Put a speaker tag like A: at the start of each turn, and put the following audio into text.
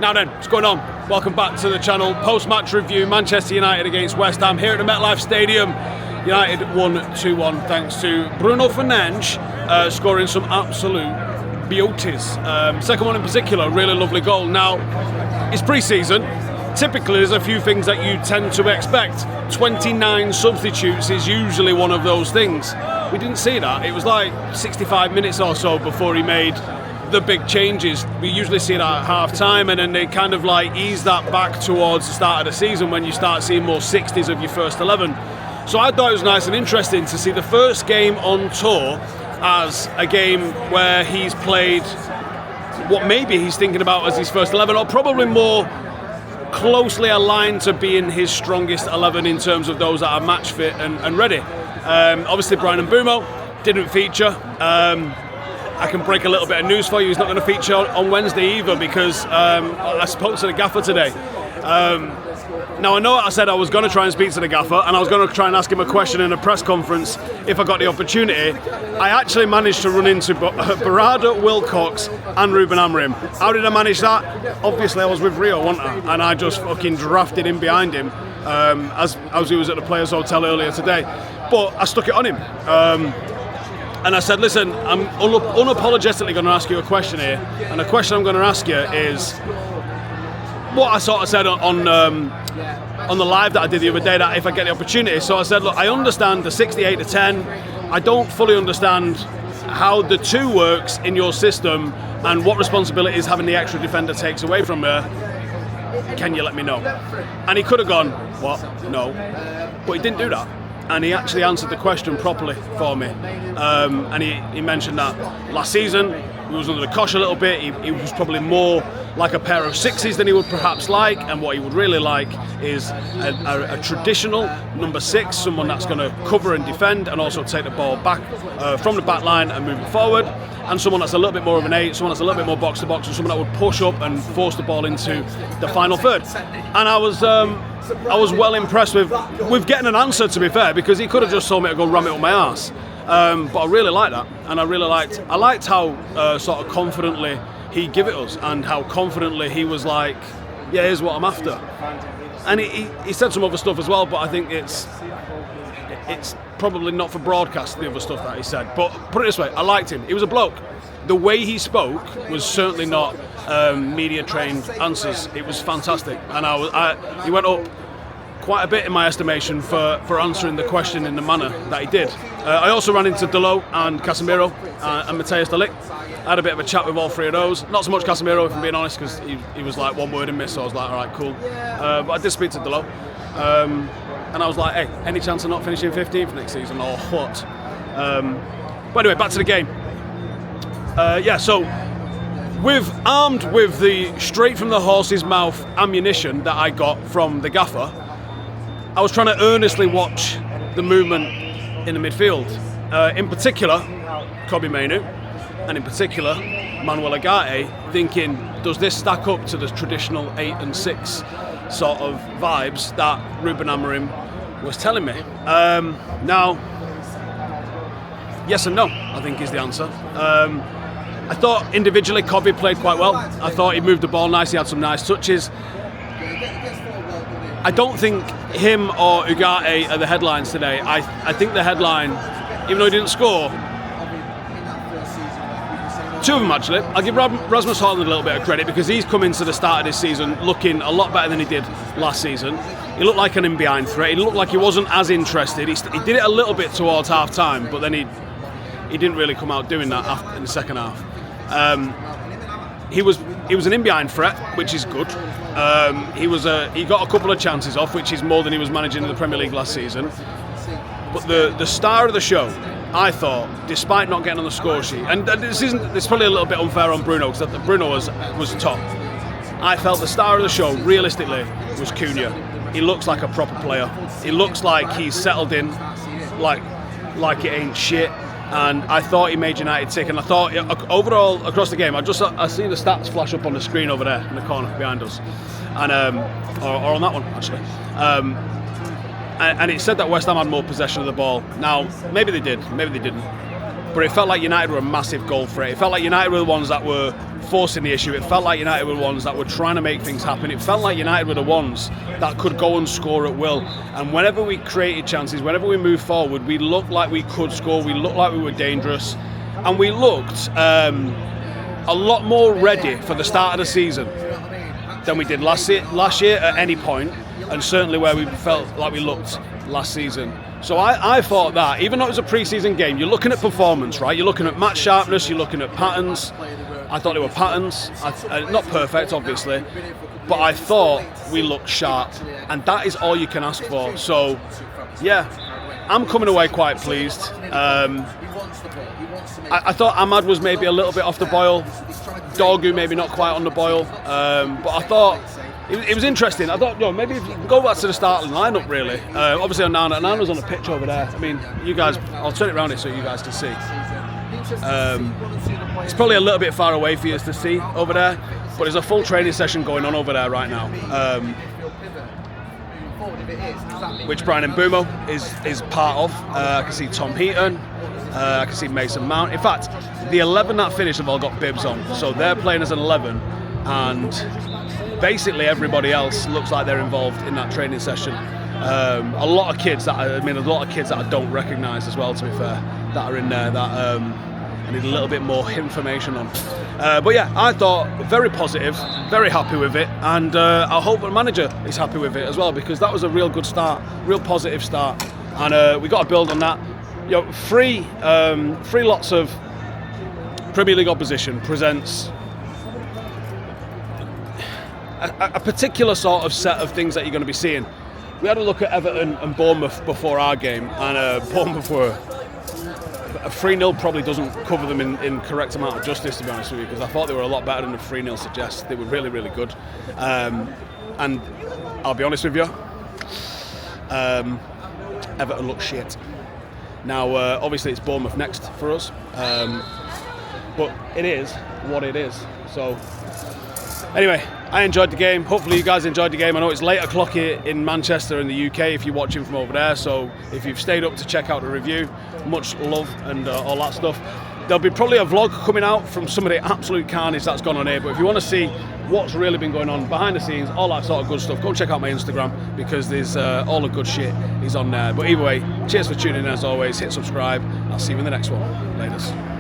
A: Now then, what's going on? Welcome back to the channel. Post-match review, Manchester United against West Ham here at the MetLife Stadium. United won 2-1 thanks to Bruno Fernandes scoring some absolute beauties. Second one in particular, really lovely goal. Now, it's pre-season. Typically, there's a few things that you tend to expect. 29 substitutes is usually one of those things. We didn't see that. It was like 65 minutes or so before he made the big changes. We usually see it at half-time, and then they kind of like ease that back towards the start of the season when you start seeing more 60s of your first 11. So I thought it was nice and interesting to see the first game on tour as a game where he's played what maybe he's thinking about as his first 11, or probably more closely aligned to being his strongest 11 in terms of those that are match fit and ready. Obviously Brian Mbeumo didn't feature. I can break a little bit of news for you. He's not going to feature on Wednesday either because I spoke to the gaffer today. Now I know I said I was going to try and speak to the gaffer and I was going to try and ask him a question in a press conference if I got the opportunity. I actually managed to run into Barada, Wilcox and Ruben Amorim. How did I manage that? Obviously I was with Rio, wasn't I? And I just fucking drafted in behind him as he was at the Players Hotel earlier today. But I stuck it on him. And I said, listen, I'm unapologetically going to ask you a question here. And the question I'm going to ask you is what I sort of said on the live that I did the other day, that if I get the opportunity. So I said, look, I understand the 68-10. I don't fully understand how the 2 works in your system and what responsibilities having the extra defender takes away from her. Can you let me know? And he could have gone, what? No. But he didn't do that. And he actually answered the question properly for me. And he mentioned that last season he was under the cosh a little bit. He was probably more like a pair of 6s than he would perhaps like, and what he would really like is a traditional number 6, someone that's going to cover and defend and also take the ball back from the back line and move it forward, and someone that's a little bit more of an 8, someone that's a little bit more box to box, and someone that would push up and force the ball into the final third. And I was well impressed with getting an answer, to be fair, because he could have just told me to go ram it up my arse. But I really liked that, and I liked how sort of confidently he gave it us, and how confidently he was like, yeah, here's what I'm after. And he said some other stuff as well, but I think it's probably not for broadcast, the other stuff that he said. But put it this way, I liked him. He was a bloke. The way he spoke was certainly not media trained answers. It was fantastic, and he went up quite a bit in my estimation for answering the question in the manner that he did. I also ran into Delo and Casemiro and Matthijs de Ligt. I had a bit of a chat with all 3 of those. Not so much Casemiro, if I'm being honest, because he was like one word in me, so I was like, all right, cool. But I did speak to Delo, and I was like, hey, any chance of not finishing 15th next season, or what? But anyway, back to the game. So armed with the straight from the horse's mouth ammunition that I got from the gaffer, I was trying to earnestly watch the movement in the midfield. In particular, Kobbie Mainoo, and in particular, Manuel Ugarte, thinking, does this stack up to the traditional 8 and 6 sort of vibes that Ruben Amorim was telling me? Now, yes and no, I think is the answer. I thought individually Kobbie played quite well. I thought he moved the ball nice, he had some nice touches. I don't think him or Ugarte are the headlines today. I think the headline, even though he didn't score, 2 of them actually. I'll give Rasmus Højlund a little bit of credit because he's come into the start of this season looking a lot better than he did last season. He looked like an in-behind threat. He looked like he wasn't as interested. He did it a little bit towards half-time, but then he didn't really come out doing that in the second half. He was an in-behind threat, which is good. He got a couple of chances off, which is more than he was managing in the Premier League last season. But the star of the show, I thought, despite not getting on the score sheet, and it's probably a little bit unfair on Bruno because Bruno was top. I felt the star of the show, realistically, was Cunha. He looks like a proper player. He looks like he's settled in, like it ain't shit. And I thought he made United tick, and I thought overall across the game, I see the stats flash up on the screen over there in the corner behind us, and or on that one actually. And it said that West Ham had more possession of the ball. Now, maybe they did, maybe they didn't. But it felt like United were a massive goal threat. It felt like United were the ones that were forcing the issue. It felt like United were the ones that were trying to make things happen. It felt like United were the ones that could go and score at will. And whenever we created chances, whenever we moved forward, we looked like we could score. We looked like we were dangerous. And we looked a lot more ready for the start of the season than we did last year at any point, and certainly where we felt like we looked last season. So I thought that, even though it was a pre-season game, you're looking at performance, right? You're looking at match sharpness, you're looking at patterns. I thought they were patterns, not perfect, obviously, but I thought we looked sharp, and that is all you can ask for. So, yeah, I'm coming away quite pleased. I thought Ahmad was maybe a little bit off the boil, Dorgu maybe not quite on the boil, but I thought it was interesting. I thought, maybe if you can go back to the starting lineup, really. Obviously, Onana's on the pitch over there. I mean, you guys, I'll turn it around here so you guys can see. It's probably a little bit far away for you to see over there, but there's a full training session going on over there right now, which Brian and Bruno is part of. I can see Tom Heaton. I can see Mason Mount. In fact, the 11 that finished have all got bibs on, so they're playing as an 11, and basically everybody else looks like they're involved in that training session. A lot of kids that I don't recognise as well, to be fair, that are in there that I need a little bit more information on. But yeah, I thought very positive, very happy with it, and I hope the manager is happy with it as well, because that was a real good start, real positive start, and we got to build on that. Three lots of Premier League opposition presents a particular sort of set of things that you're going to be seeing. We had a look at Everton and Bournemouth before our game, and Bournemouth were a 3-0 probably doesn't cover them in correct amount of justice, to be honest with you, because I thought they were a lot better than the 3-0 suggests. They were really, really good. And I'll be honest with you, Everton looked shit. Now, obviously, it's Bournemouth next for us, but it is what it is. So, anyway, I enjoyed the game. Hopefully, you guys enjoyed the game. I know it's late o'clock here in Manchester in the UK if you're watching from over there. So, if you've stayed up to check out the review, much love and all that stuff. There'll be probably a vlog coming out from some of the absolute carnage that's gone on here. But if you want to see what's really been going on behind the scenes, all that sort of good stuff, go and check out my Instagram, because there's all the good shit is on there. But either way, cheers for tuning in as always. Hit subscribe. I'll see you in the next one. Laters.